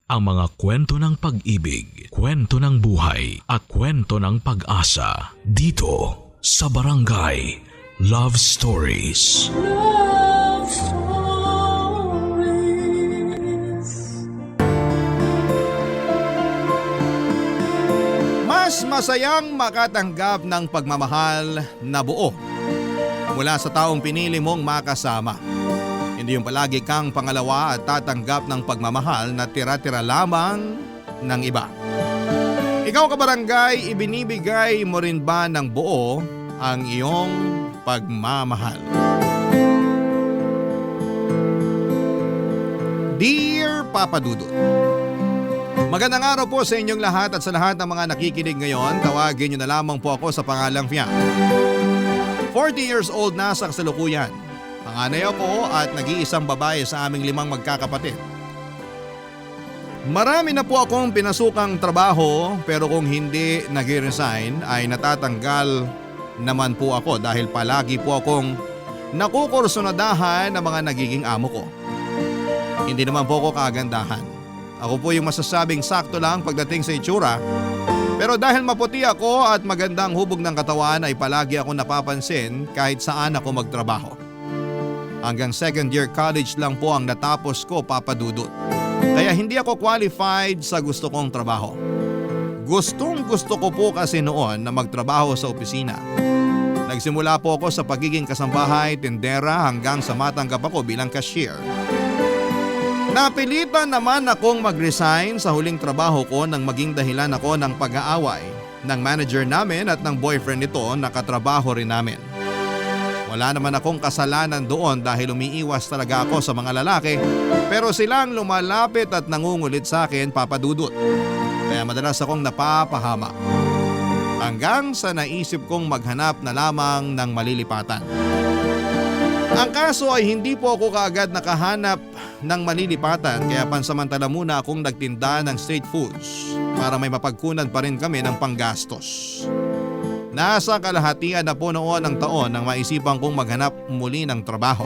ang mga kwento ng pag-ibig, kwento ng buhay at kwento ng pag-asa dito sa Barangay Love Stories. Love Stories. Mas masayang makatanggap ng pagmamahal na buo mula sa taong pinili mong makasama. Hindi yung palagi kang pangalawa at tatanggap ng pagmamahal na tira-tira lamang ng iba. Ikaw kabarangay, ibinibigay mo rin ba ng buo ang iyong pagmamahal? Dear Papa Dudut, magandang araw po sa inyong lahat at sa lahat ng mga nakikinig ngayon. Tawagin niyo na lamang po ako sa pangalang Fiang. 40 years old na sa kasalukuyan. Panganay ako at nag-iisang babae sa aming 5 magkakapatid. Marami na po akong pinasukang trabaho pero kung hindi nag-resign ay natatanggal naman po ako dahil palagi po akong nakukursunadahan ng mga nagiging amo ko. Hindi naman po ako kagandahan. Ako po yung masasabing sakto lang pagdating sa itsura. Pero dahil maputi ako at magandang hubog ng katawan ay palagi ako napapansin kahit saan ako magtrabaho. Hanggang second year college lang po ang natapos ko, Papa Dudut. Kaya hindi ako qualified sa gusto kong trabaho. Gustong gusto ko po kasi noon na magtrabaho sa opisina. Nagsimula po ako sa pagiging kasambahay, tindera hanggang sa matanggap ako bilang cashier. Napilitan naman akong mag-resign sa huling trabaho ko nang maging dahilan ako ng pag-aaway ng manager namin at ng boyfriend nito na katrabaho rin namin. Wala naman akong kasalanan doon dahil umiiwas talaga ako sa mga lalaki pero silang lumalapit at nangungulit sa akin, Papa Dudut. Kaya madalas akong napapahamak. Hanggang sa naisip kong maghanap na lamang ng malilipatan. Ang kaso ay hindi po ako kaagad nakahanap ng malilipatan kaya pansamantala muna akong nagtinda ng street foods para may mapagkunan pa rin kami ng panggastos. Nasa kalahatian na po noon ng taon nang maisipan kong maghanap muli ng trabaho.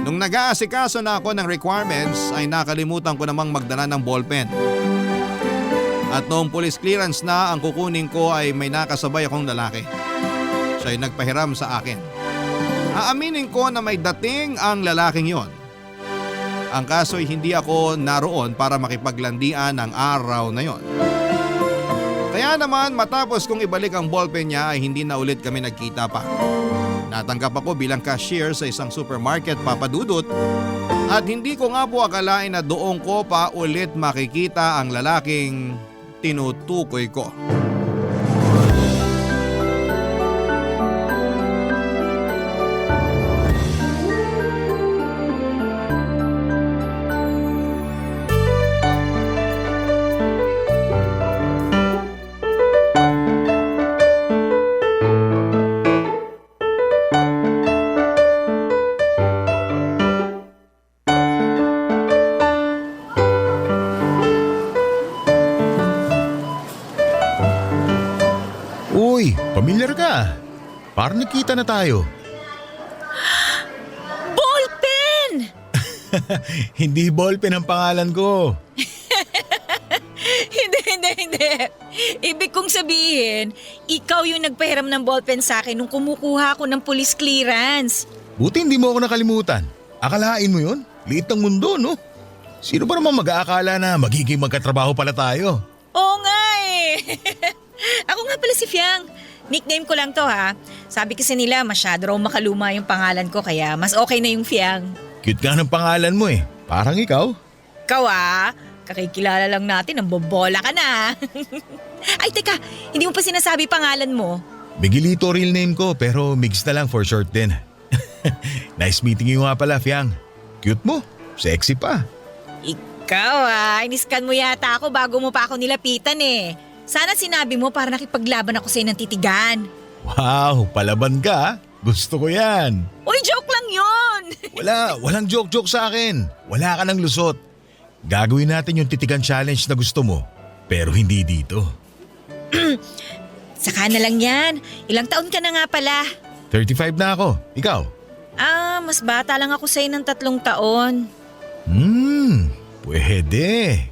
Nung nag-aasikaso na ako ng requirements ay nakalimutan ko namang magdala ng ballpen. At noong police clearance na ang kukunin ko ay may nakasabay akong lalaki. Siya'y nagpahiram sa akin. Aaminin ko na may dating ang lalaking yon. Ang kaso ay hindi ako naroon para makipaglandian ng araw na yon. Kaya naman matapos kong ibalik ang ballpen niya ay hindi na ulit kami nagkita pa. Natanggap ako bilang cashier sa isang supermarket, Papa Dudut. At hindi ko nga po akalain na doon ko pa ulit makikita ang lalaking tinutukoy ko. Uy, pamilyar ka. Parang nakita na tayo. Ballpen! Hindi ballpen ang pangalan ko. Hindi. Ibig kong sabihin, ikaw yung nagpahiram ng ballpen sa akin nung kumukuha ako ng police clearance. Buti hindi mo ako nakalimutan. Akalain mo yun? Liit ng mundo, no? Sino ba naman mag-aakala na magiging magkatrabaho pala tayo? Oo nga eh. Ako nga pala si Fiang. Nickname ko lang to ha. Sabi kasi nila masyado raw makaluma yung pangalan ko kaya mas okay na yung Fiang. Cute nga ng pangalan mo eh. Parang ikaw. Ikaw kakikilala lang natin, ang bobola ka na. Ay teka, hindi mo pa sinasabi pangalan mo. Miguelito real name ko pero mix na lang for short din. Nice meeting you nga pala, Fiang. Cute mo. Sexy pa. Ikaw iniskan mo yata ako bago mo pa ako nilapitan eh. Sana sinabi mo para nakipaglaban ako sa'yo ng titigan. Wow, palaban ka ha? Gusto ko yan. Uy, joke lang yun! Walang joke-joke sa akin. Wala ka ng lusot. Gagawin natin yung titigan challenge na gusto mo. Pero hindi dito. Saka na lang yan. Ilang taon ka na nga pala? 35 na ako. Ikaw? Mas bata lang ako sa'yo ng 3 taon. Pwede.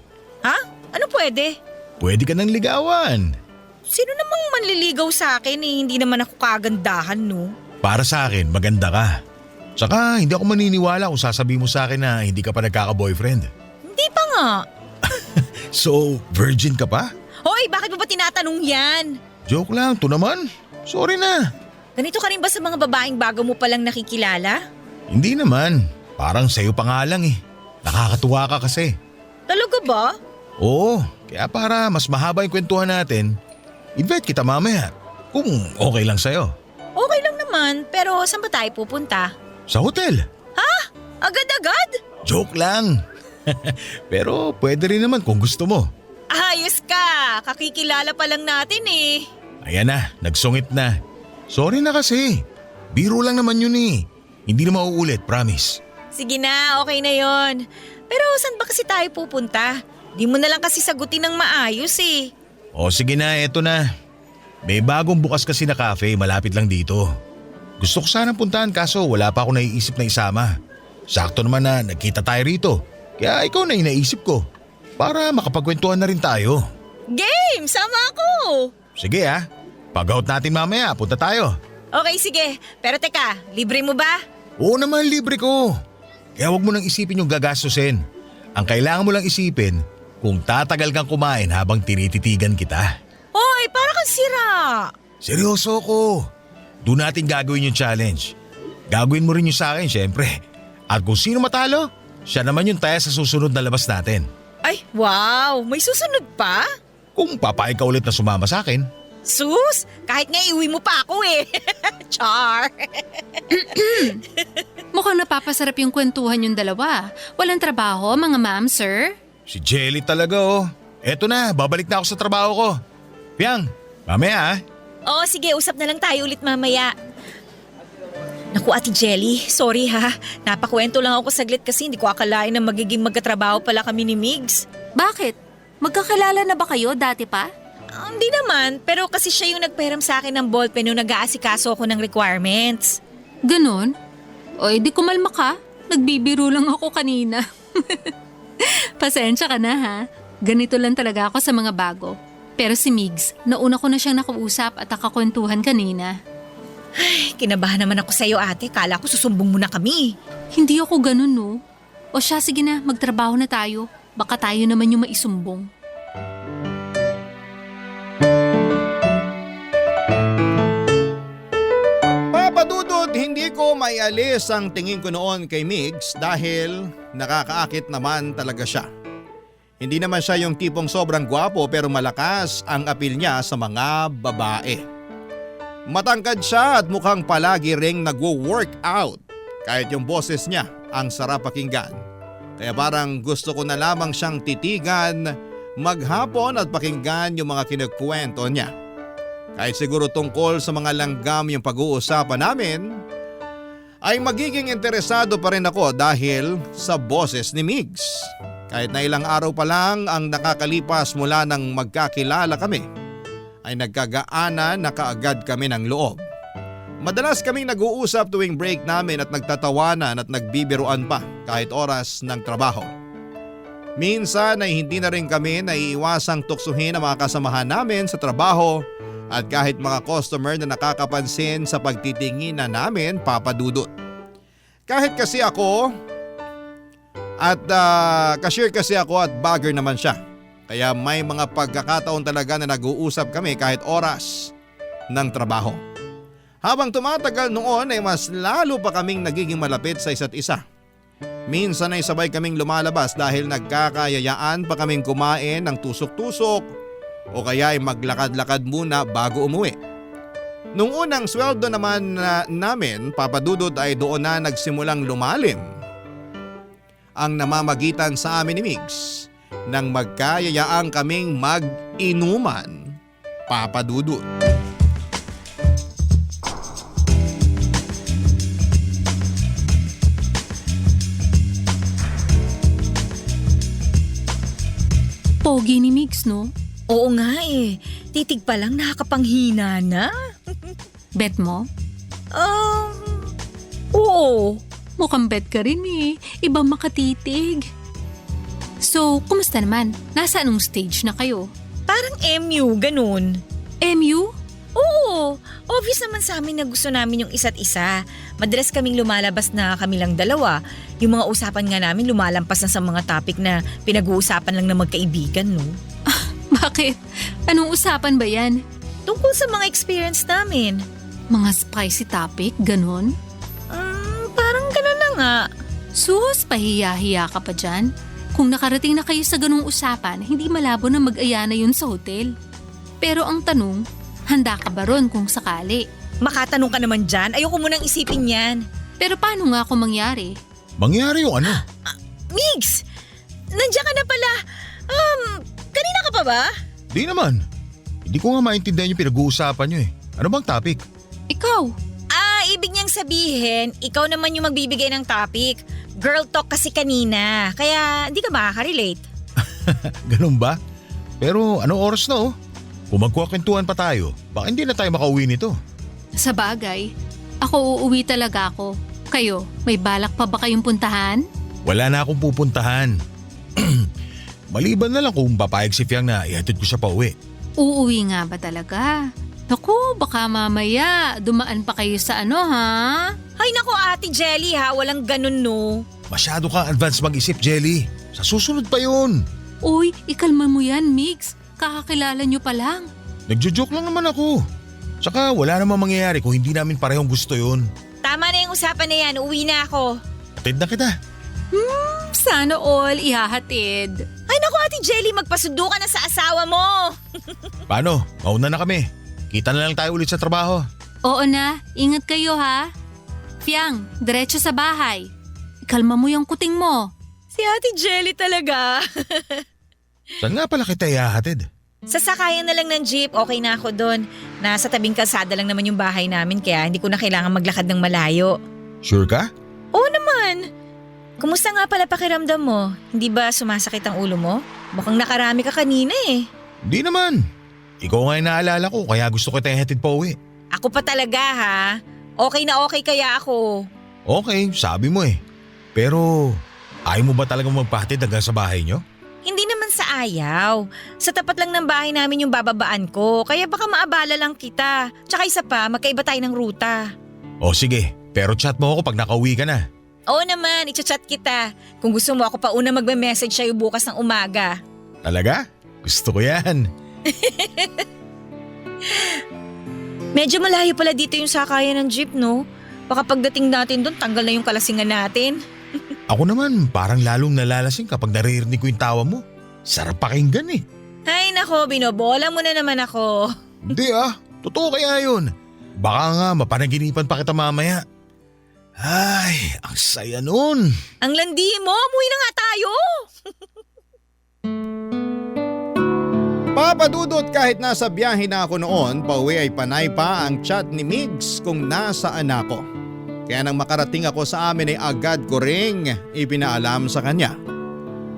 Ano pwede? Pwede ka ng ligawan. Sino namang manliligaw sa akin eh? Hindi naman ako kagandahan, no? Para sa akin, maganda ka. Tsaka hindi ako maniniwala kung sasabihin mo sa akin na hindi ka pa nagkaka-boyfriend. Hindi pa nga. So, virgin ka pa? Hoy, bakit mo ba tinatanong yan? Joke lang, to naman. Sorry na. Ganito ka rin ba sa mga babaeng bago mo palang nakikilala? Hindi naman. Parang sa'yo pa nga lang eh. Nakakatuwa ka kasi. Talaga ba? Oo, kaya para mas mahaba yung kwentuhan natin, invite kita mamaya. Kung okay lang sa'yo. Okay lang naman, pero saan ba tayo pupunta? Sa hotel. Agad-agad? Joke lang. Pero pwede rin naman kung gusto mo. Ayos ka! Kakikilala pa lang natin eh. Ayan na, nagsungit na. Sorry na kasi. Biro lang naman yun eh. Hindi na mauulit, promise. Sige na, okay na yon. Pero saan ba kasi tayo pupunta? Di mo na lang kasi sagutin ng maayos eh. O sige na, eto na. May bagong bukas kasi na cafe malapit lang dito. Gusto ko sanang puntahan kaso wala pa ako naiisip na isama. Sakto naman na nagkita tayo rito. Kaya ikaw na yung naisip ko. Para makapagkwentuhan na rin tayo. Game! Sama ako! Sige ah. Pag-out natin mamaya, punta tayo. Okay, sige. Pero teka, libre mo ba? Oo naman, libre ko. Kaya wag mo nang isipin yung gagastusin. Ang kailangan mo lang isipin kung tatagal kang kumain habang tinititigan kita. Hoy, para kang sira! Seryoso ko. Doon natin gagawin yung challenge. Gagawin mo rin yung sa akin, syempre. At kung sino matalo, siya naman yung taya sa susunod na labas natin. Ay, wow! May susunod pa? Kung papayag ka ulit na sumama sa akin. Sus! Kahit nga iuwi mo pa ako eh. Char! Mukhang napapasarap yung kwentuhan yung dalawa. Walang trabaho, mga ma'am, sir? Si Jelly talaga oh. Eto na, babalik na ako sa trabaho ko. Piang, mamaya ah. Oo, sige, usap na lang tayo ulit mamaya. Naku, Ate Jelly, sorry ha. Napakwento lang ako saglit kasi hindi ko akalain na magiging magkatrabaho pala kami ni Migs. Bakit? Magkakilala na ba kayo dati pa? Hindi naman, pero kasi siya yung nagperam sa akin ng ballpen nung nag-aasikaso ako ng requirements. Ganon? O edi kumalma ka. Nagbibiro lang ako kanina. Pasensya ka na ha. Ganito lang talaga ako sa mga bago. Pero si Migs, nauna ko na siyang nakausap at nakakwentuhan kanina. Ay, kinabahan naman ako sa'yo ate. Kala ko susumbong mo na kami. Hindi ako ganun no. O siya, sige na, magtrabaho na tayo. Baka tayo naman yung maisumbong. Papadudod, hindi ko maialis ang tingin ko noon kay Migs dahil nakakaakit naman talaga siya. Hindi naman siya yung tipong sobrang gwapo pero malakas ang apil niya sa mga babae. Matangkad siya at mukhang palagi ring nagwo-workout. Kahit yung boses niya ang sarap pakinggan. Kaya parang gusto ko na lamang siyang titigan, maghapon at pakinggan yung mga kinukwento niya. Kahit siguro tungkol sa mga langgam yung pag-uusapan namin, ay magiging interesado pa rin ako dahil sa boses ni Migs. Kahit na ilang araw pa lang ang nakakalipas mula nang magkakilala kami, ay nagkagaanan na kaagad kami ng loob. Madalas kaming nag-uusap tuwing break namin at nagtatawanan at nagbibiruan pa kahit oras ng trabaho. Minsan ay hindi na rin kami naiiwasang tuksuhin ang mga kasamahan namin sa trabaho at kahit mga customer na nakakapansin sa pagtitingin na namin papadudot. Kahit kasi ako at cashier kasi ako at bagger naman siya. Kaya may mga pagkakataon talaga na nag-uusap kami kahit oras ng trabaho. Habang tumatagal noon ay mas lalo pa kaming nagiging malapit sa isa't isa. Minsan ay sabay kaming lumalabas dahil nagkakayayaan pa kaming kumain ng tusok-tusok o kaya ay maglakad-lakad muna bago umuwi. Nung unang sweldo naman namin, papadudod ay doon na nagsimulang lumalim ang namamagitan sa amin ni Migs nang magkayayaan kaming mag-inuman, papadudod. Pogi ni Migs, no? Oo nga eh. Titig pa lang nakakapanghina na. Bet mo? Oo. Mukhang bet ka rin eh. Ibang makatitig. So, kumusta naman? Nasa anong stage na kayo? Parang MU, ganun. MU? Oo, obvious naman sa amin na gusto namin yung isa't isa. Madalas kaming lumalabas na kami lang dalawa. Yung mga usapan nga namin lumalampas na sa mga topic na pinag-uusapan lang na magkaibigan, no? Bakit? Anong usapan ba yan? Tungkol sa mga experience namin. Mga spicy topic, ganon? Parang ganun na nga. Sus, pahiya-hiya ka pa dyan? Kung nakarating na kayo sa ganung usapan, hindi malabo na mag-aya na yun sa hotel. Pero ang tanong, handa ka ba ron kung sakali? Makatanong ka naman dyan, ayoko munang isipin yan. Pero paano nga kung mangyari? Mangyari yung ano? Migs! Nandiyan ka na pala. Kanina ka pa ba? Di naman. Hindi ko nga maintindihan yung pinag-uusapan nyo eh. Ano bang topic? Ikaw? Ibig niyang sabihin, ikaw naman yung magbibigay ng topic. Girl talk kasi kanina, kaya hindi ka makaka-relate. Ganun ba? Pero anong oras na oh? Kung magkukwentuhan pa tayo, baka hindi na tayo makauwi nito. Sa bagay, ako uuwi talaga ako. Kayo, may balak pa ba kayong puntahan? Wala na akong pupuntahan. Maliban na lang kung papayag si Fiang na ihatid ko siya pa uwi. Uuwi nga ba talaga? Naku, baka mamaya dumaan pa kayo sa ano ha? Ay naku Ate Jelly ha, walang ganun no. Masyado kang advance mag-isip, Jelly. Sa susunod pa yun. Uy, ikalma mo yan, Migs. Kakakilala nyo pa lang. Nagjo-joke lang naman ako. Tsaka wala namang mangyayari kung hindi namin parehong gusto yun. Tama na yung usapan na yan, uwi na ako. Atid na kita. Sana all ihahatid. Ay naku Ate Jelly, magpasundo ka na sa asawa mo. Paano? Mauna na kami. Kita na lang tayo ulit sa trabaho. Oo na, ingat kayo ha. Fiang, diretso sa bahay. Ikalma mo yung kuting mo. Si Ate Jelly talaga. Saan nga pala kita ihahatid? Sasakayan na lang ng jeep, okay na ako doon. Nasa tabing kalsada lang naman yung bahay namin kaya hindi ko na kailangan maglakad ng malayo. Sure ka? Oo naman. Kumusta nga pala pakiramdam mo? Hindi ba sumasakit ang ulo mo? Mukhang nakarami ka kanina eh. Hindi naman. Ikaw nga yung naalala ko kaya gusto kita ihatid pa uwi. Ako pa talaga ha. Okay na okay kaya ako. Okay, sabi mo eh. Pero ayaw mo ba talagang magpahatid hanggang sa bahay nyo? Hindi naman sa ayaw. Sa tapat lang ng bahay namin yung bababaan ko. Kaya baka maabala lang kita. Tsaka isa pa, magkaiba tayo ng ruta. O sige, pero chat mo ako pag nakauwi ka na. Oo naman, i-chat kita. Kung gusto mo ako pa una magme-message sa'yo bukas ng umaga. Talaga? Gusto ko yan. Medyo malayo pala dito yung sakayan ng jeep, no? Baka pagdating natin doon, tanggal na yung kalasingan natin. Ako naman, parang lalong nalalasing kapag naririnig ko yung tawa mo. Sarap pakinggan eh. Ay nako, binobola mo na naman ako. Hindi totoo kaya yun. Baka nga mapanaginipan pa kita mamaya. Ay, ang saya nun. Ang landi mo, umuwi na nga tayo. Papadudot kahit nasa biyahe na ako noon, pauwi ay panay pa ang chat ni Migs kung nasaan ako. Kaya nang makarating ako sa amin ay agad ko ring ipinaalam sa kanya.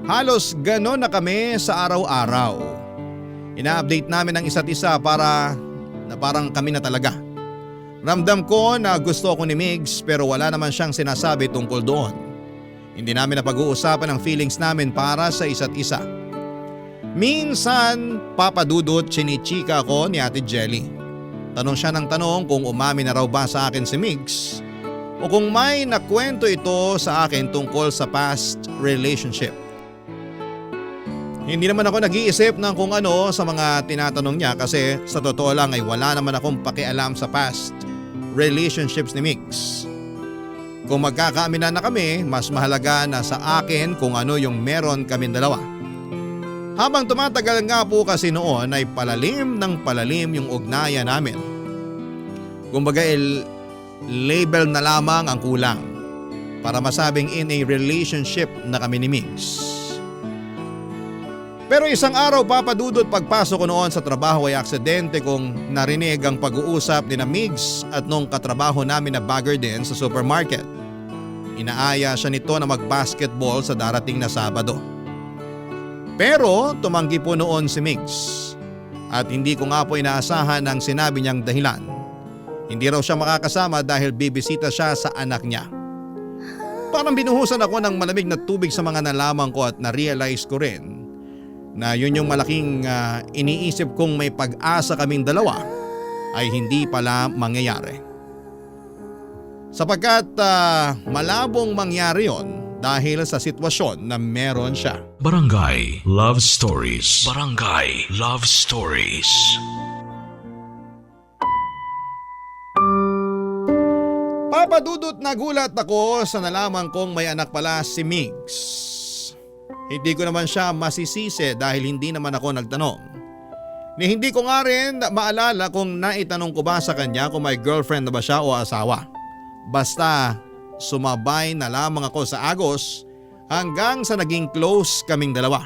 Halos ganon na kami sa araw-araw. Ina-update namin ang isa't isa para parang kami na talaga. Ramdam ko na gusto ko ni Migs pero wala naman siyang sinasabi tungkol doon. Hindi namin napag-uusapan ang feelings namin para sa isa't isa. Minsan, papadudot, chinichika ko ni Ate Jelly. Tanong siya ng tanong kung umamin na raw ba sa akin si Migs o kung may nakwento ito sa akin tungkol sa past relationship. Hindi naman ako nag-iisip ng kung ano sa mga tinatanong niya kasi sa totoo lang ay wala naman akong pakialam sa past relationships ni Migs. Kung magkakaaminan na kami, mas mahalaga na sa akin kung ano yung meron kaming dalawa. Habang tumatagal nga po kasi noon ay palalim ng palalim yung ugnayan namin. Kumbaga label na lamang ang kulang para masabing in a relationship na kami ni Migs. Pero isang araw papadudot pagpasok ko noon sa trabaho ay aksidente kong narinig ang pag-uusap ni na Migs at nung katrabaho namin na bagger din sa supermarket. Inaaya siya nito na mag-basketball sa darating na Sabado. Pero tumanggi po noon si Migs at hindi ko nga po inaasahan ang sinabi niyang dahilan. Hindi raw siya makakasama dahil bibisita siya sa anak niya. Parang binuhusan ako ng malamig na tubig sa mga nalaman ko at na-realize ko rin na yun yung malaking iniisip kong may pag-asa kaming dalawa ay hindi pala mangyayari. Sapagkat malabong mangyari yon dahil sa sitwasyon na meron siya. Barangay Love Stories. Barangay Love Stories. Papadudot nagulat ako sa nalaman kong may anak pala si Migs. Hindi ko naman siya masisisi dahil hindi naman ako nagtanong. Hindi ko nga rin maalala kung naitanong ko ba sa kanya kung may girlfriend na ba siya o asawa. Basta sumabay na lamang ako sa agos hanggang sa naging close kaming dalawa.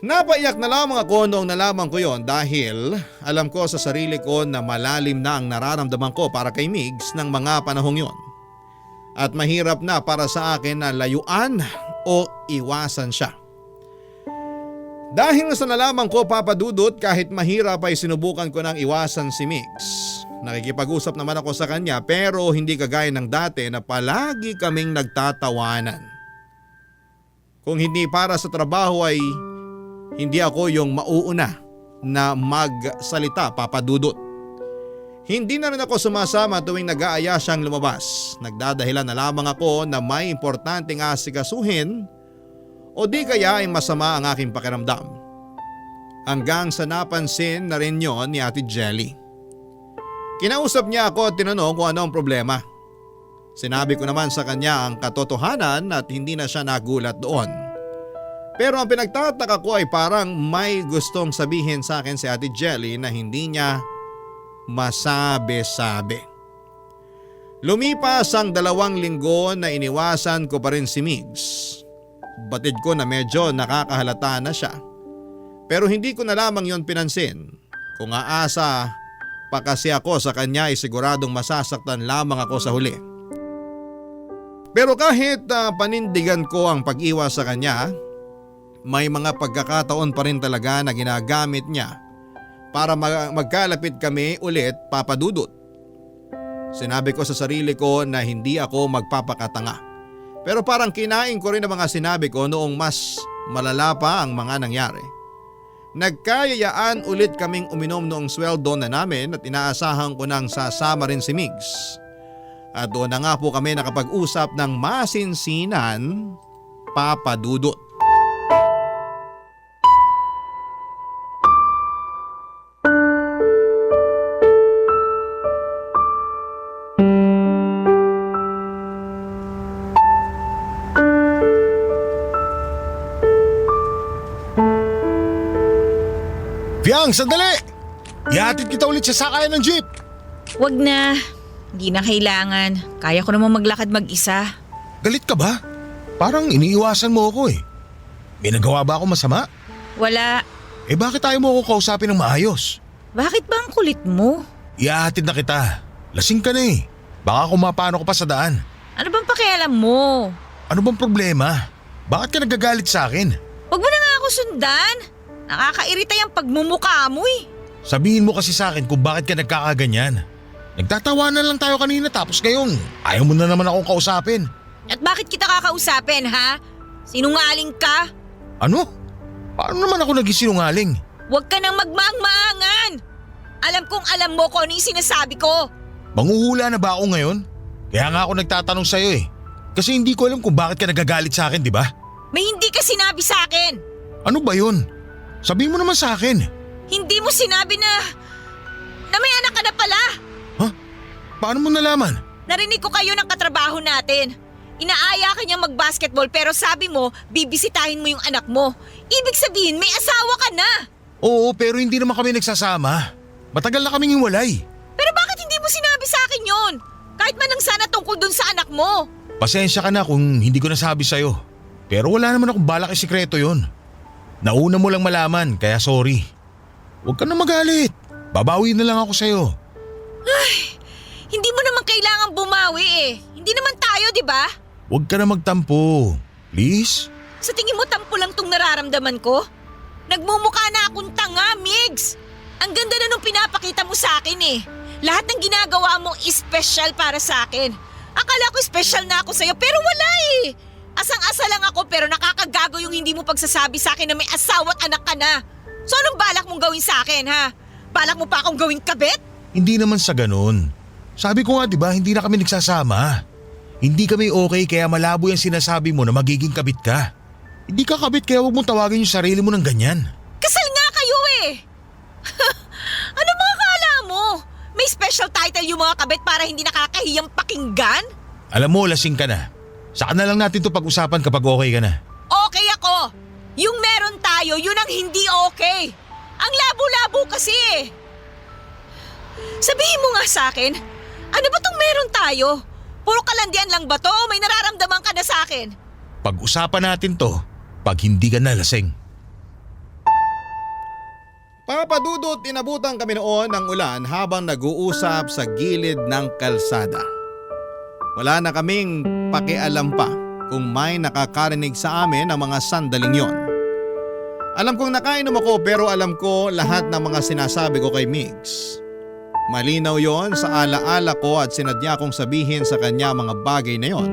Napaiyak na lamang ako noong nalaman ko yon dahil alam ko sa sarili ko na malalim na ang nararamdaman ko para kay Migs ng mga panahong yon. At mahirap na para sa akin na layuan o iwasan siya. Dahil sa nalaman ko, Papadudot, kahit mahirap ay sinubukan ko nang iwasan si Migs. Nakikipag-usap naman ako sa kanya pero hindi kagaya ng dati na palagi kaming nagtatawanan. Kung hindi para sa trabaho ay hindi ako yung mauuna na magsalita, Papadudot. Hindi na rin ako sumasama tuwing nag-aaya siyang lumabas. Nagdadahilan na lamang ako na may importanteng asikasuhin o di kaya ay masama ang aking pakiramdam. Hanggang sa napansin na rin yon ni Ate Jelly. Kinausap niya ako at tinanong kung ano ang problema. Sinabi ko naman sa kanya ang katotohanan at hindi na siya nagulat doon. Pero ang pinagtataka ko ay parang may gustong sabihin sa akin si Ate Jelly na hindi niya masabi-sabi. Lumipas ang 2 linggo na iniwasan ko pa rin si Migs. Batid ko na medyo nakakahalata na siya. Pero hindi ko na lamang yon pinansin. Kung aasa pa kasi ako sa kanya ay siguradong masasaktan lamang ako sa huli. Pero kahit panindigan ko ang pag-iwas sa kanya, may mga pagkakataon pa rin talaga na ginagamit niya para magkalapit kami ulit, Papadudot. Sinabi ko sa sarili ko na hindi ako magpapakatanga. Pero parang kinain ko rin ang mga sinabi ko noong mas malala pa ang mga nangyari. Nagkayayaan ulit kaming uminom noong sweldo na namin at inaasahan ko nang sasama rin si Migs. At doon na nga po kami nakapag-usap ng masinsinan, Papadudot. Fiang, sandali! Ihatid kita ulit sa sakayan ng jeep. Wag na. Hindi na kailangan. Kaya ko naman maglakad mag-isa. Galit ka ba? Parang iniiwasan mo ako eh. May nagawa ba ako masama? Wala. Eh bakit tayo mo ako kausapin ng maayos? Bakit ba ang kulit mo? Ihahatid na kita. Lasing ka na eh. Baka kumapano ko pa sa daan. Ano bang pakialam mo? Ano bang problema? Bakit ka nagagalit sa akin? Wag mo na nga ako sundan. Nakakairita yung pagmumukha mo eh. Sabihin mo kasi sa akin kung bakit ka nagkakaganyan. Nagtatawanan lang tayo kanina tapos ngayon ayaw mo na naman akong kausapin. At bakit kita kakausapin, ha? Sinungaling ka? Ano? Paano naman ako naging sinungaling? Huwag ka nang magmaang-maangan. Alam kong alam mo kung ano yung sinasabi ko. Manghuhula na ba ako ngayon? Kaya nga ako nagtatanong sa'yo eh. Kasi hindi ko alam kung bakit ka nagagalit sa akin, di ba? May hindi ka sinabi sa akin. Ano ba yun? Sabihin mo naman sa akin. Hindi mo sinabi na may anak ka na pala. Ha? Paano mo nalaman? Narinig ko kayo ng katrabaho natin. Inaaya ka niyang mag-basketball pero sabi mo, bibisitahin mo yung anak mo. Ibig sabihin, may asawa ka na. Oo, pero hindi naman kami nagsasama. Matagal na kaming hiwalay. Pero bakit hindi mo sinabi sa akin yon? Kahit man lang sana tungkol dun sa anak mo. Pasensya ka na kung hindi ko nasabi sa'yo. Pero wala naman akong balak isikreto yon. Nauna mo lang malaman, kaya sorry. Huwag ka na magalit. Babawi na lang ako sa'yo. Ay, hindi mo naman kailangan bumawi eh. Hindi naman tayo, di ba? Huwag ka na magtampo. Please? Sa tingin mo tampo lang tong nararamdaman ko? Nagmumukha na akong tanga, Migs. Ang ganda na nung pinapakita mo sa akin eh. Lahat ng ginagawa mo is special para sa akin. Akala ko special na ako sa'yo pero wala eh. Asang-asa lang ako pero nakakagago yung hindi mo pagsasabi sa akin na may asawa at anak ka na. So anong balak mong gawin sa akin ha? Balak mo pa akong gawin kabit? Hindi naman sa ganun. Sabi ko nga 'di ba, hindi na kami nagsasama. Hindi kami okay kaya malabo yung sinasabi mo na magiging kabit ka. Hindi ka kabit kaya huwag mong tawagin yung sarili mo ng ganyan. Kasal nga kayo eh! Ano mga akala mo? May special title yung mga kabit para hindi nakakahiyang pakinggan? Alam mo, lasing ka na. Saka na lang natin to pag-usapan kapag okay ka na. Okay ako! Yung meron tayo, yun ang hindi okay! Ang labo-labo kasi eh! Sabihin mo nga sa akin, ano ba tong meron tayo? Puro kalandian lang ba to o may nararamdaman ka na sa akin? Pag-usapan natin to pag hindi ka na lasing. Papadudot, inabutan kami noon ng ulan habang nag-uusap sa gilid ng kalsada. Wala na kaming pakialam pa kung may nakakarinig sa amin ang mga sandaling yon. Alam kong nakainom ako pero alam ko lahat ng mga sinasabi ko kay Migs. Malinaw yon sa alaala ko at sinadya kong sabihin sa kanya mga bagay na yon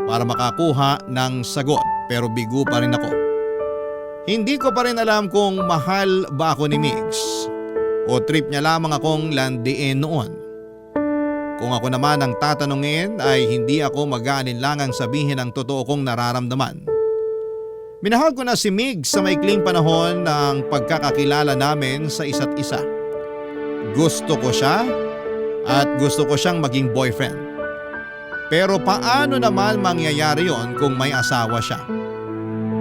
para makakuha ng sagot pero bigo pa rin ako. Hindi ko pa rin alam kung mahal ba ako ni Migs o trip niya lamang akong landiin noon. Kung ako naman ang tatanungin ay hindi ako mag-aalinlangang sabihin ang totoo kong nararamdaman. Minahal ko na si Migs sa maikling panahon ng pagkakakilala namin sa isa't isa. Gusto ko siya at gusto ko siyang maging boyfriend. Pero paano naman mangyayari yon kung may asawa siya?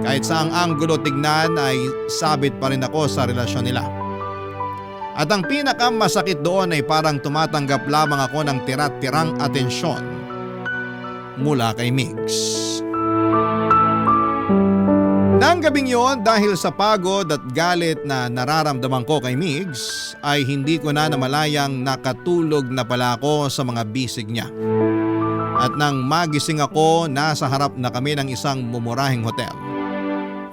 Kahit saang anggulo tignan ay sabit pa rin ako sa relasyon nila. At ang pinakamasakit doon ay parang tumatanggap lamang ako ng tira-tirang atensyon mula kay Migs. Nang gabing yon dahil sa pagod at galit na nararamdaman ko kay Migs ay hindi ko na namalayang nakatulog na pala ako sa mga bisig niya. At nang magising ako, nasa harap na kami ng isang mumurahing hotel.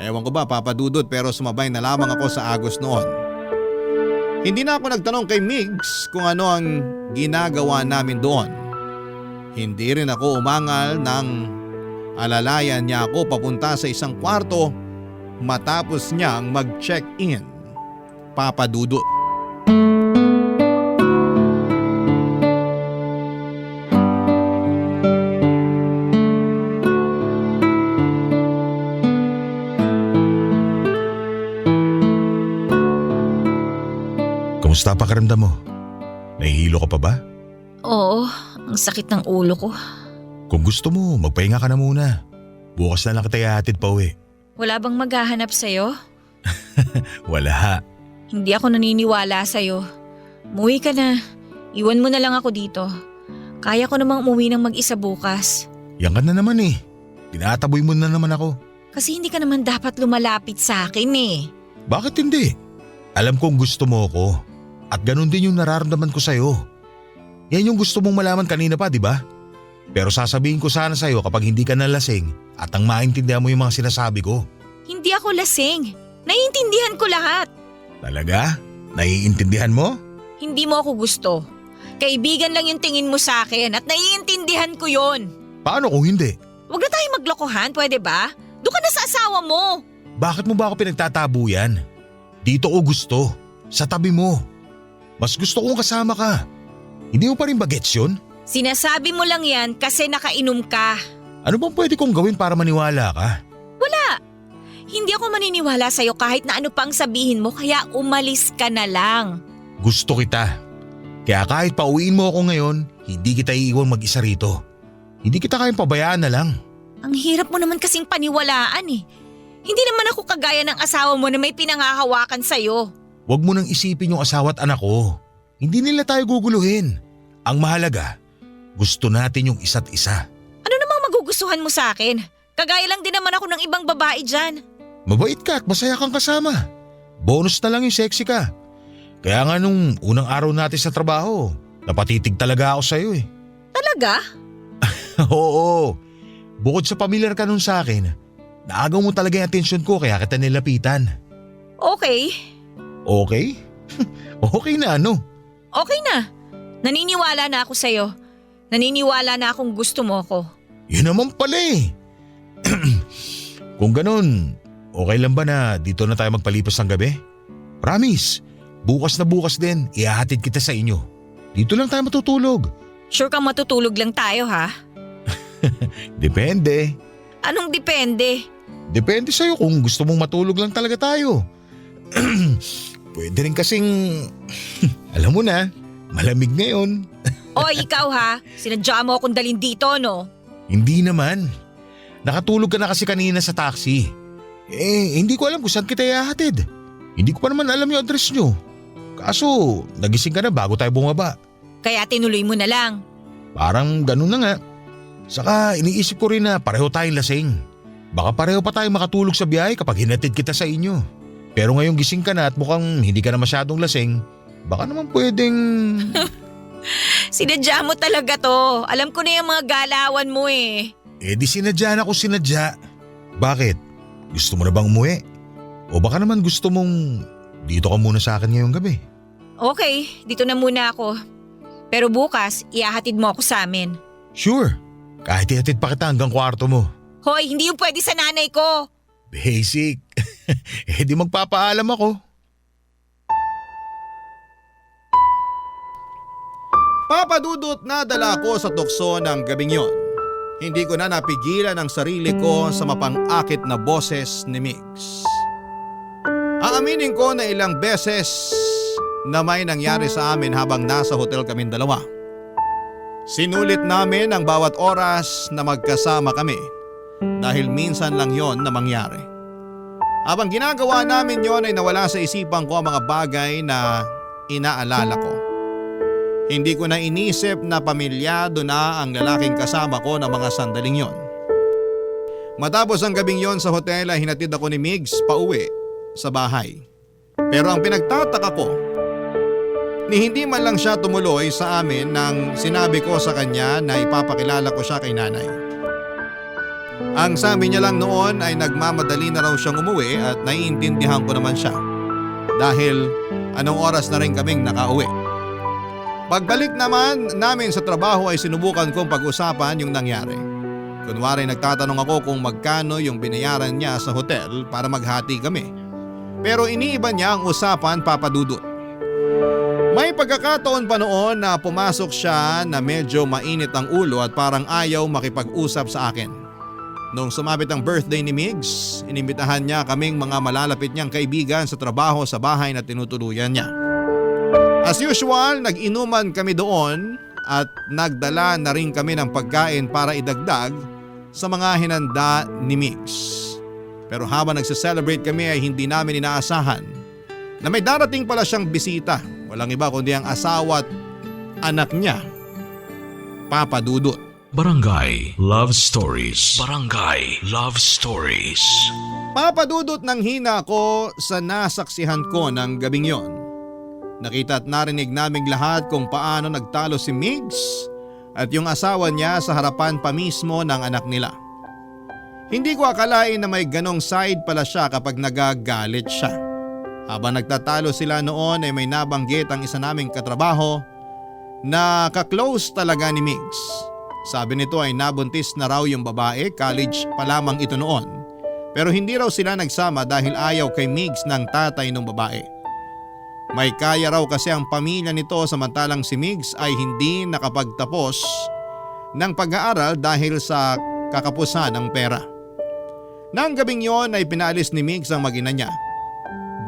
Ewan ko ba papadudot pero sumabay na lamang ako sa agos noon. Hindi na ako nagtanong kay Migs kung ano ang ginagawa namin doon. Hindi rin ako umangal nang alalayan niya ako papunta sa isang kwarto matapos niyang mag-check-in. Papadudot. Kamusta pakiramdam mo? Nahihilo ka pa ba? Oo, ang sakit ng ulo ko. Kung gusto mo, magpahinga ka na muna. Bukas na lang kita ihatid pa uwi. Wala bang maghahanap sa'yo? Wala. Hindi ako naniniwala sa'yo. Umuwi ka na. Iwan mo na lang ako dito. Kaya ko namang umuwi ng mag-isa bukas. Yan ka na naman eh. Tinataboy mo na naman ako. Kasi hindi ka naman dapat lumalapit sa akin eh. Bakit hindi? Alam kong gusto mo ako. At ganun din yung nararamdaman ko sa'yo. Yan yung gusto mong malaman kanina pa, di ba? Pero sasabihin ko sana sa'yo kapag hindi ka nalasing at ang maintindihan mo yung mga sinasabi ko. Hindi ako lasing. Naiintindihan ko lahat. Talaga? Naiintindihan mo? Hindi mo ako gusto. Kaibigan lang yung tingin mo sa akin at naiintindihan ko yon. Paano kung hindi? Huwag na tayong maglokohan, pwede ba? Doon ka na sa asawa mo. Bakit mo ba ako pinagtatabu yan? Dito ko gusto. Sa tabi mo. Mas gusto kong kasama ka. Hindi mo pa rin bagets yun? Sinasabi mo lang yan kasi nakainom ka. Ano bang pwede kong gawin para maniwala ka? Wala. Hindi ako maniniwala sa'yo kahit na ano pang sabihin mo kaya umalis ka na lang. Gusto kita. Kaya kahit pauwiin mo ako ngayon, hindi kita iiwan mag-isa rito. Hindi kita kayang pabayaan na lang. Ang hirap mo naman kasing paniwalaan eh. Hindi naman ako kagaya ng asawa mo na may pinangahawakan sa'yo. Huwag mo nang isipin yung asawa at anak ko. Hindi nila tayo guguluhin. Ang mahalaga, gusto natin yung isa't isa. Ano namang magugustuhan mo sa akin? Kagaya lang din naman ako ng ibang babae dyan. Mabait ka at masaya kang kasama. Bonus na lang yung sexy ka. Kaya nga nung unang araw natin sa trabaho, napatitig talaga ako sa'yo eh. Talaga? Oo. Bukod sa pamilyar ka nun sa akin, naagaw mo talaga yung atensyon ko kaya kita nilapitan. Okay. Okay? Okay na ano? Okay na. Naniniwala na ako sa'yo. Naniniwala na akong gusto mo ko. Yun naman pala eh. Kung ganun, okay lang ba na dito na tayo magpalipas ng gabi? Promise, bukas na bukas din, ihahatid kita sa inyo. Dito lang tayo matutulog. Sure kang matutulog lang tayo ha? Depende. Anong depende? Depende sa'yo kung gusto mong matulog lang talaga tayo. Pwede rin kasing, alam mo na, malamig ngayon. Oy, ikaw ha? Sinadya mo akong dalhin dito, no? Hindi naman. Nakatulog ka na kasi kanina sa taxi. Hindi ko alam kung saan kita ihahatid. Hindi ko pa naman alam yung address nyo. Kaso, nagising ka na bago tayo bumaba. Kaya tinuloy mo na lang. Parang ganun na nga. Saka iniisip ko rin na pareho tayong lasing. Baka pareho pa tayo makatulog sa biyahe kapag hinatid kita sa inyo. Pero ngayong gising ka na at mukhang hindi ka na masyadong lasing, baka naman pwedeng… Sinadya mo talaga to. Alam ko na yung mga galawan mo eh. Di sinadya na ako sinadya. Bakit? Gusto mo na bang umuwi? O baka naman gusto mong dito ka muna sa akin ngayong gabi? Okay, dito na muna ako. Pero bukas, ihahatid mo ako sa amin. Sure. Kahit ihatid pa kita hanggang kwarto mo. Hoy, hindi yung pwede sa nanay ko. Basic. Di magpapaalam ako. Papadudot na dala ko sa tukso ng gabing yon. Hindi ko na napigilan ang sarili ko sa mapang-akit na boses ni Migs. Aaminin ko na ilang beses na may nangyari sa amin habang nasa hotel kaming dalawa. Sinulit namin ang bawat oras na magkasama kami dahil minsan lang yon na mangyari. Habang ginagawa namin yon ay nawala sa isipan ko ang mga bagay na inaalala ko. Hindi ko na inisip na pamilyado na ang lalaking kasama ko ng mga sandaling yon. Matapos ang gabing yon sa hotel ay hinatid ako ni Migs pauwi sa bahay. Pero ang pinagtataka ko, ni hindi man lang siya tumuloy sa amin nang sinabi ko sa kanya na ipapakilala ko siya kay nanay. Ang sabi niya lang noon ay nagmamadali na raw siyang umuwi at naiintindihan ko naman siya. Dahil anong oras na rin kaming nakauwi. Pagbalik naman namin sa trabaho ay sinubukan kong pag-usapan yung nangyari. Kunwari nagtatanong ako kung magkano yung binayaran niya sa hotel para maghati kami. Pero iniiba niya ang usapan, Papa Dudut. May pagkakataon pa noon na pumasok siya na medyo mainit ang ulo at parang ayaw makipag-usap sa akin. Nung sumapit ang birthday ni Migs, inimbitahan niya kaming mga malalapit niyang kaibigan sa trabaho sa bahay na tinutuluyan niya. As usual, nag-inuman kami doon at nagdala na rin kami ng pagkain para idagdag sa mga hinanda ni Migs. Pero habang nagse-celebrate kami ay hindi namin inaasahan na may darating pala siyang bisita. Walang iba kundi ang asawa at anak niya, Papa Dudut. Barangay Love Stories. Barangay Love Stories. Papa Dudut nang hina ko sa nasaksihan ko ng gabing yon. Nakita at narinig naming lahat kung paano nagtalo si Migs at yung asawa niya sa harapan pa mismo ng anak nila. Hindi ko akalain na may ganong side pala siya kapag nagagalit siya. Habang nagtatalo sila noon ay may nabanggit ang isa naming katrabaho na kaklose talaga ni Migs. Sabi nito ay nabuntis na raw yung babae, college pa lamang ito noon. Pero hindi raw sila nagsama dahil ayaw kay Migs ng tatay ng babae. May kaya raw kasi ang pamilya nito samantalang si Migs ay hindi nakapagtapos ng pag-aaral dahil sa kakapusan ng pera. Nang gabing yon ay pinaalis ni Migs ang mag-ina niya.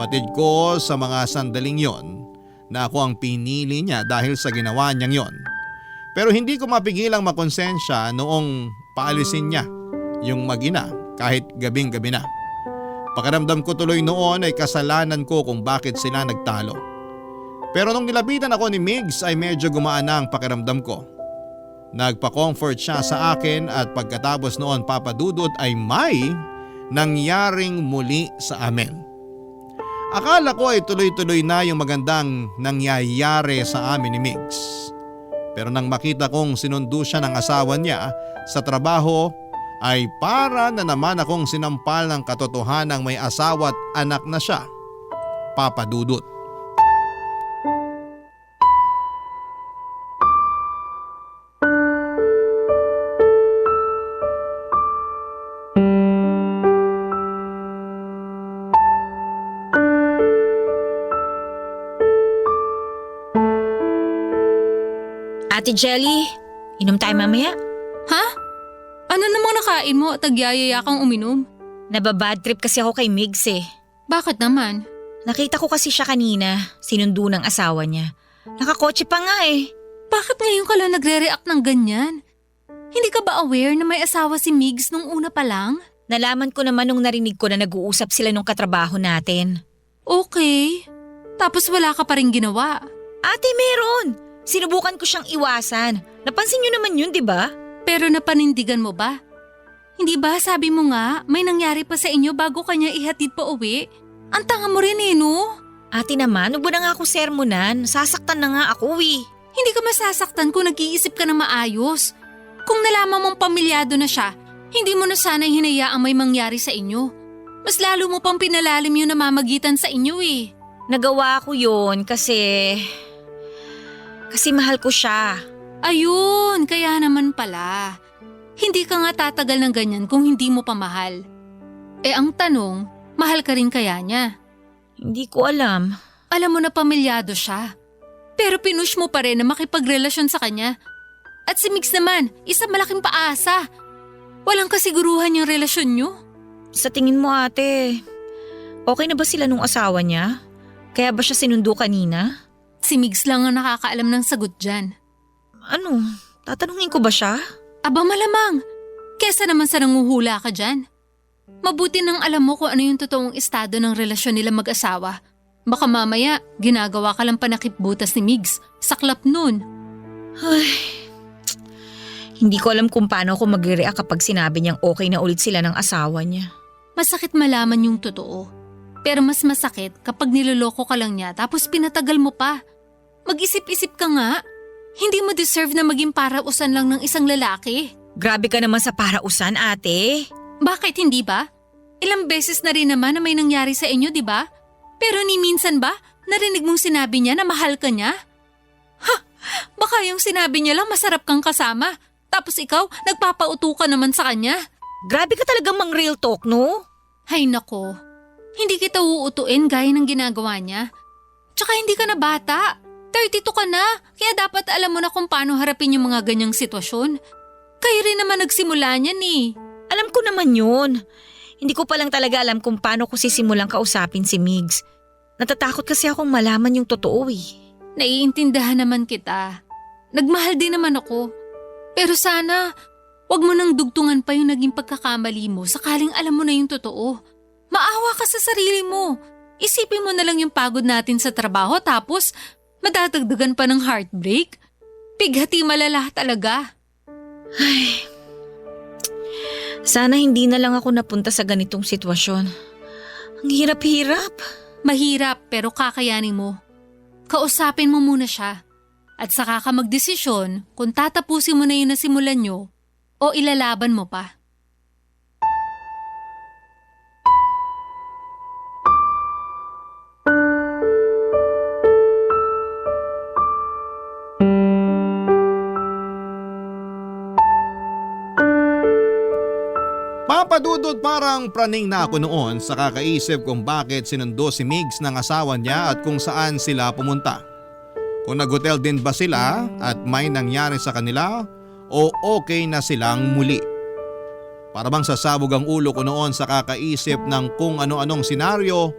Batid ko sa mga sandaling yon na ako ang pinili niya dahil sa ginawa niyang yon. Pero hindi ko mapigilang makonsensya noong paalisin niya yung mag-ina kahit gabing-gabi na. Pakiramdam ko tuloy noon ay kasalanan ko kung bakit sila nagtalo. Pero nung nilapitan ako ni Migs ay medyo gumaan na ang pakiramdam ko. Nagpa-comfort siya sa akin at pagkatapos noon, Papa Dudut, ay may nangyaring muli sa amin. Akala ko ay tuloy-tuloy na yung magandang nangyayari sa amin ni Migs. Pero nang makita kong sinundo siya ng asawa niya sa trabaho ay para na naman akong sinampal ng katotohanang may asawa at anak na siya, Papa Dudut. Ate Jelly, inom tayo mamaya. Ha? Ano namang nakain mo at nagyayaya kang uminom? Nababad trip kasi ako kay Migs eh. Bakit naman? Nakita ko kasi siya kanina, sinundo ng asawa niya. Nakakotse pa nga eh. Bakit ngayon ka lang nagre-react ng ganyan? Hindi ka ba aware na may asawa si Migs nung una pa lang? Nalaman ko naman nung narinig ko na nag-uusap sila nung katrabaho natin. Okay. Tapos wala ka pa rin ginawa. Ate, meron! Sinubukan ko siyang iwasan. Napansin niyo naman yun, di ba? Pero napanindigan mo ba? Hindi ba sabi mo nga may nangyari pa sa inyo bago kanya ihatid pa uwi? Ang tanga mo rin eh, no? Ate naman, huwag mo na nga ako sermonan. Sasaktan na nga ako eh. Hindi ka masasaktan kung nag-iisip ka na maayos. Kung nalaman mong pamilyado na siya, hindi mo na sana hinayaang may mangyari sa inyo. Mas lalo mo pang pinalalim yung namamagitan sa inyo eh. Nagawa ko yun kasi mahal ko siya. Ayun, kaya naman pala. Hindi ka nga tatagal ng ganyan kung hindi mo pa mahal. Eh ang tanong, mahal ka rin kaya niya? Hindi ko alam. Alam mo na pamilyado siya. Pero pinush mo pa rin na makipagrelasyon sa kanya. At si Migs naman, isang malaking paasa. Walang kasiguruhan yung relasyon nyo. Sa tingin mo ate, okay na ba sila nung asawa niya? Kaya ba siya sinundo kanina? Si Migs lang ang nakakaalam ng sagot dyan. Ano? Tatanungin ko ba siya? Aba malamang, kesa naman sa nanguhula ka dyan. Mabuti nang alam mo kung ano yung totoong estado ng relasyon nila mag-asawa. Baka mamaya, ginagawa ka lang panakipbutas ni Migs. Saklap nun. Ay, hindi ko alam kung paano ako mag-react kapag sinabi niyang okay na ulit sila ng asawa niya. Masakit malaman yung totoo. Pero mas masakit kapag niloloko ka lang niya tapos pinatagal mo pa. Mag-isip-isip ka nga. Hindi mo deserve na maging parausan lang ng isang lalaki. Grabe ka naman sa parausan, ate. Bakit hindi ba? Ilang beses na rin naman na may nangyari sa inyo, di ba? Pero ni minsan ba, narinig mong sinabi niya na mahal ka niya? Ha! Baka yung sinabi niya lang masarap kang kasama. Tapos ikaw, nagpapauto ka naman sa kanya. Grabe ka talagang mang real talk, no? Hay nako, hindi kita uutuin gaya ng ginagawa niya. Tsaka hindi ka na bata. 32 ka na, kaya dapat alam mo na kung paano harapin yung mga ganyang sitwasyon. Kayo rin naman nagsimula niyan eh. Alam ko naman yun. Hindi ko pa lang talaga alam kung paano ko sisimulang kausapin si Migs. Natatakot kasi akong malaman yung totoo eh. Naiintindihan naman kita. Nagmahal din naman ako. Pero sana, wag mo nang dugtungan pa yung naging pagkakamali mo sakaling alam mo na yung totoo. Maawa ka sa sarili mo. Isipin mo na lang yung pagod natin sa trabaho tapos madadagdagan pa ng heartbreak. Pighati malala talaga. Ay, sana hindi na lang ako napunta sa ganitong sitwasyon. Ang hirap-hirap. Mahirap pero kakayanin mo. Kausapin mo muna siya. At saka ka magdesisyon kung tatapusin mo na yung nasimulan nyo o ilalaban mo pa. Papadudod parang praning na ako noon sa kakaisip kung bakit sinundo si Migs ng asawa niya at kung saan sila pumunta. Kung nag-hotel din ba sila at may nangyari sa kanila o okay na silang muli. Para bang sasabog ang ulo ko noon sa kakaisip ng kung ano-anong senaryo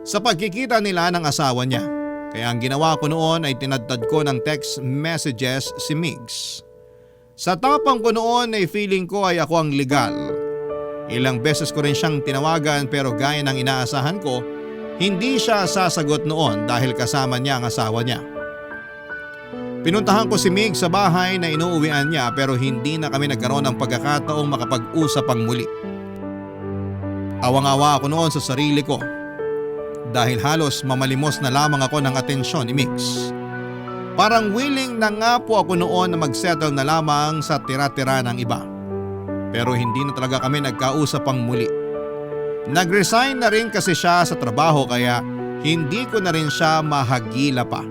sa pagkikita nila ng asawa niya. Kaya ang ginawa ko noon ay tinadtad ko ng text messages si Migs. Sa tapang ko noon ay feeling ko ay ako ang legal. Ilang beses ko rin siyang tinawagan pero gaya ng inaasahan ko, hindi siya sasagot noon dahil kasama niya ang asawa niya. Pinuntahan ko si Mig sa bahay na inuuwian niya pero hindi na kami nagkaroon ng pagkakataong makapag-usap ang muli. Awang-awa ako noon sa sarili ko dahil halos mamalimos na lamang ako ng atensyon ni Migs. Parang willing na nga po ako noon na magsettle na lamang sa tira-tira ng iba. Pero hindi na talaga kami nagkausap ang muli. Nag-resign na rin kasi siya sa trabaho kaya hindi ko na rin siya mahagila pa.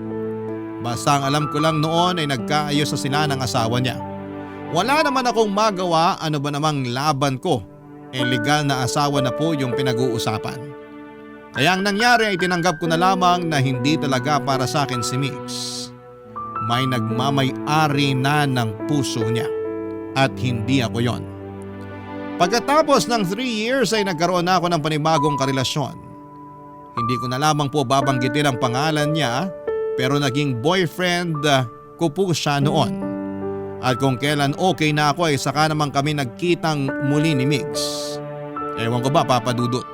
Basta ang alam ko lang noon ay nagkaayos sa sila ng asawa niya. Wala naman akong magawa, ano ba namang laban ko. Legal na asawa na po yung pinag-uusapan. Kaya ang nangyari ay tinanggap ko na lamang na hindi talaga para sa akin si Migs. may nagmamay-ari na ng puso niya at hindi ako yon. Pagkatapos ng 3 years ay nagkaroon na ako ng panibagong karelasyon. Hindi ko na lamang po babanggitin ang pangalan niya pero naging boyfriend ko po siya noon. At kung kailan okay na ako ay saka naman kami nagkitang muli ni Migs. Ewan ko ba Papa Dudut.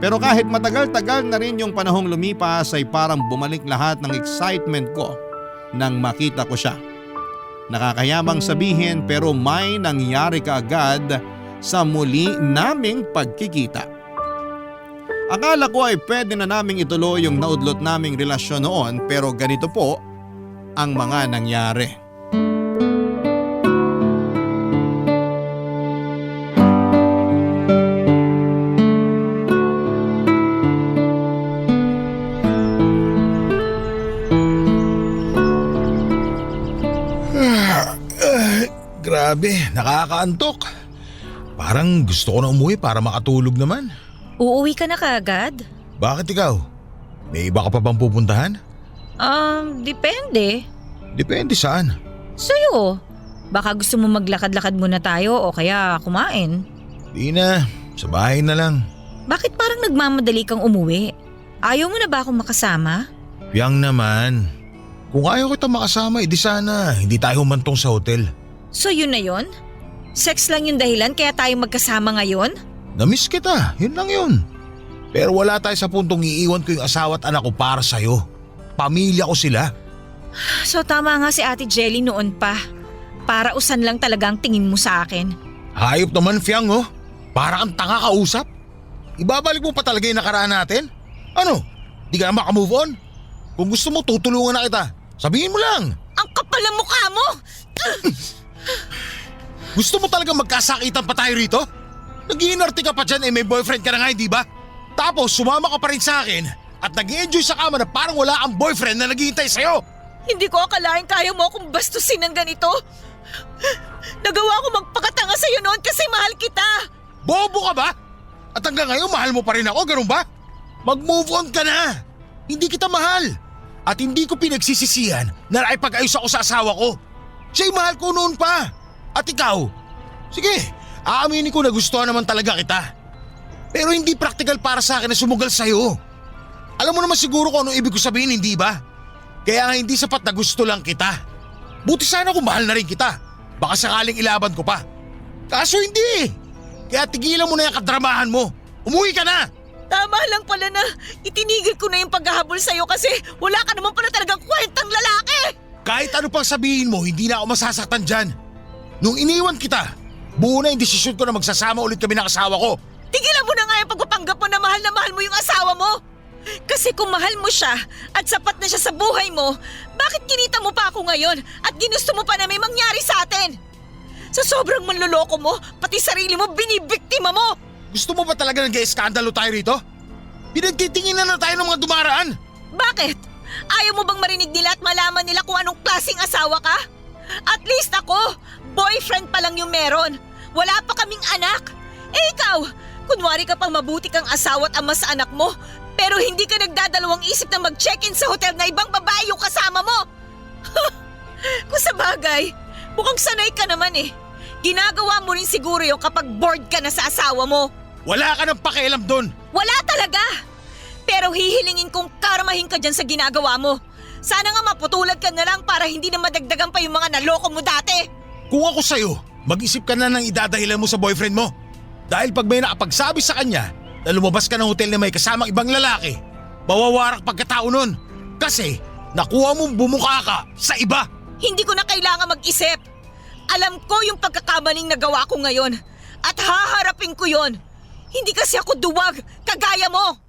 Pero kahit matagal-tagal na rin yung panahong lumipas ay parang bumalik lahat ng excitement ko nang makita ko siya. Nakakayamang sabihin pero may nangyari kaagad sa muli naming pagkikita. Akala ko ay pwede na naming ituloy yung naudlot naming relasyon noon pero ganito po ang mga nangyari. Grabe, nakakaantok. Parang gusto ko na umuwi para makatulog naman. Uuwi ka na kaagad? Bakit ikaw? May iba ka pa bang pupuntahan? Depende. Depende saan. Sa'yo. Baka gusto mo maglakad-lakad muna tayo o kaya kumain. Di na, sa bahay na lang. Bakit parang nagmamadali kang umuwi? Ayaw mo na ba akong makasama? Yang naman. Kung ayaw kita makasama, edi sana hindi tayo humantong sa hotel. So yun na yun? Sex lang yung dahilan kaya tayo magkasama ngayon? Namiss kita, yun lang yun. Pero wala tayo sa puntong iiwan ko yung asawa at anak ko para sa'yo. Pamilya ko sila. So tama nga si Ate Jelly noon pa. Para usan lang talaga ang tingin mo sa akin. Hayop naman, Fiang, oh. Para kang tanga kausap. Ibabalik mo pa talaga yung nakaraan natin? Ano? Di ka na makamove on? Kung gusto mo, tutulungan na kita. Sabihin mo lang. Ang kapal ng mukha mo! Gusto mo talaga magkasakitan pa tayo rito? Nag-iinarte ka pa dyan may boyfriend ka na nga, di ba? Tapos sumama ka pa rin sa akin at nag-i-enjoy sa kama na parang wala kang boyfriend na naghihintay sa'yo. Hindi ko akalain kaya mo akong bastusin ng ganito. Nagawa ko magpakatanga sa'yo noon kasi mahal kita. Bobo ka ba? At hanggang ngayon mahal mo pa rin ako, ganun ba? Mag-move on ka na. Hindi kita mahal. At hindi ko pinagsisisihan na naipag-ayos ako sa asawa ko. Siya'y mahal ko noon pa. At ikaw? Sige, aaminin ko na gusto naman talaga kita. Pero hindi practical para sa akin na sumugal sa'yo. Alam mo naman siguro kung ano ibig ko sabihin, hindi ba? Kaya nga hindi sapat na gusto lang kita. Buti sana kung mahal na rin kita. Baka sakaling ilaban ko pa. Kaso hindi. Kaya tigilan mo na yung kadramahan mo. Umuwi ka na. Tama lang pala na itinigil ko na yung paghahabol sa'yo kasi wala ka naman pala talagang kwentang lalaki. Kahit ano pang sabihin mo, hindi na ako masasaktan dyan. Nung iniwan kita, buo na yung desisyon ko na magsasama ulit kami ng asawa ko. Tigilan mo na nga yung pagpapanggap mo na mahal mo yung asawa mo. Kasi kung mahal mo siya at sapat na siya sa buhay mo, bakit kinita mo pa ako ngayon at ginusto mo pa na may mangyari sa atin? Sa sobrang manloloko mo, pati sarili mo binibiktima mo. Gusto mo ba talaga nag-ieskandalo tayo rito? Pinagtitingin na tayo ng mga dumaraan. Bakit? Ayaw mo bang marinig nila at malaman nila kung anong klaseng asawa ka? At least ako, boyfriend pa lang yung meron. Wala pa kaming anak. Eh ikaw, kunwari ka pang mabuti kang asawa at ama sa anak mo, pero hindi ka nagdadalawang isip na mag-check-in sa hotel na ibang babae yung kasama mo. Kung sa bagay, mukhang sanay ka naman eh. Ginagawa mo rin siguro yung kapag bored ka na sa asawa mo. Wala ka ng pakialam doon. Wala talaga! Pero hihilingin kong karmahin ka dyan sa ginagawa mo. Sana nga maputulad ka na lang para hindi na madagdagan pa yung mga naloko mo dati. Kung ako sa'yo, mag-isip ka na ng idadahilan mo sa boyfriend mo. Dahil pag may nakapagsabi sa kanya na lumabas ka ng hotel na may kasamang ibang lalaki, mawawarak pagkatao nun. Kasi nakuha mong bumuka ka sa iba. Hindi ko na kailangan mag-isip. Alam ko yung pagkakamaling nagawa ko ngayon. At haharapin ko yon. Hindi kasi ako duwag, kagaya mo.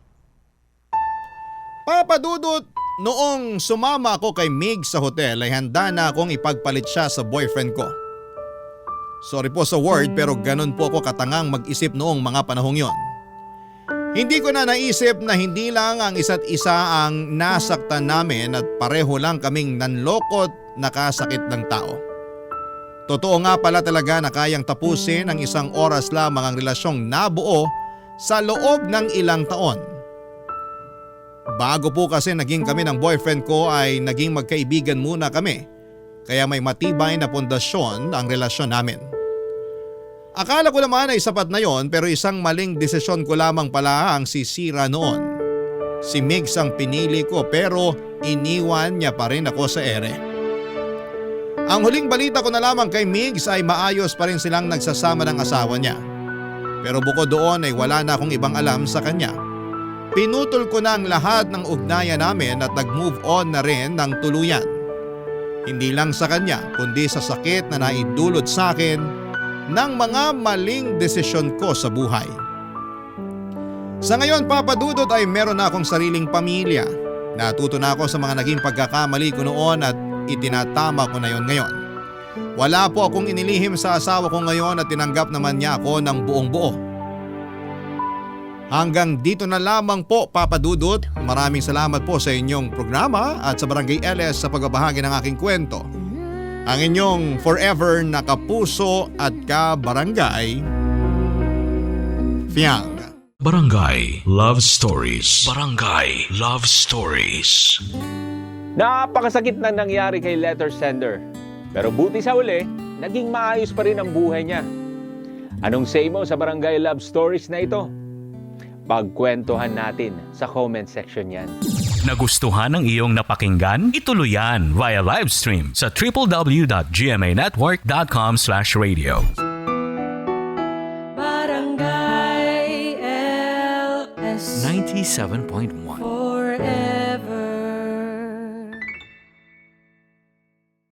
Papa Dudut, noong sumama ako kay Mig sa hotel ay handa na akong ipagpalit siya sa boyfriend ko. Sorry po sa word pero ganun po ako katangang mag-isip noong mga panahong yon. Hindi ko na naisip na hindi lang ang isa't isa ang nasaktan namin at pareho lang kaming nanlokot nakasakit ng tao. Totoo nga pala talaga na kayang tapusin ang isang oras lamang ang relasyong nabuo sa loob ng ilang taon. Bago po kasi naging kami ng boyfriend ko ay naging magkaibigan muna kami kaya may matibay na pundasyon ang relasyon namin. Akala ko naman ay sapat na yon pero isang maling desisyon ko lamang pala ang sisira noon. Si Migs ang pinili ko pero iniwan niya pa rin ako sa ere. Ang huling balita ko na lamang kay Migs ay maayos pa rin silang nagsasama ng asawa niya. Pero bukod doon ay wala na akong ibang alam sa kanya. Pinutol ko na ang lahat ng ugnayan namin at nag-move on na rin ng tuluyan. Hindi lang sa kanya kundi sa sakit na naidulot sa akin ng mga maling desisyon ko sa buhay. Sa ngayon, Papa Dudut, ay meron na akong sariling pamilya. Natuto na ako sa mga naging pagkakamali ko noon at itinatama ko na yon ngayon. Wala po akong inilihim sa asawa ko ngayon at tinanggap naman niya ako ng buong buo. Hanggang dito na lamang po, Papa Dudut. Maraming salamat po sa inyong programa at sa Barangay LS sa pagbabahagi ng aking kwento. Ang inyong forever na kapuso at ka-barangay, Fiang. Barangay Love Stories. Barangay Love Stories. Napakasakit na nangyari kay letter sender. Pero buti sa uli, naging maayos pa rin ang buhay niya. Anong say mo sa Barangay Love Stories na ito? Pagkwentuhan natin sa comment section yan. Nagustuhan ng iyong napakinggan? Ituloy yan via live stream sa www.gmanetwork.com/radio. Barangay LS 97.1 forever.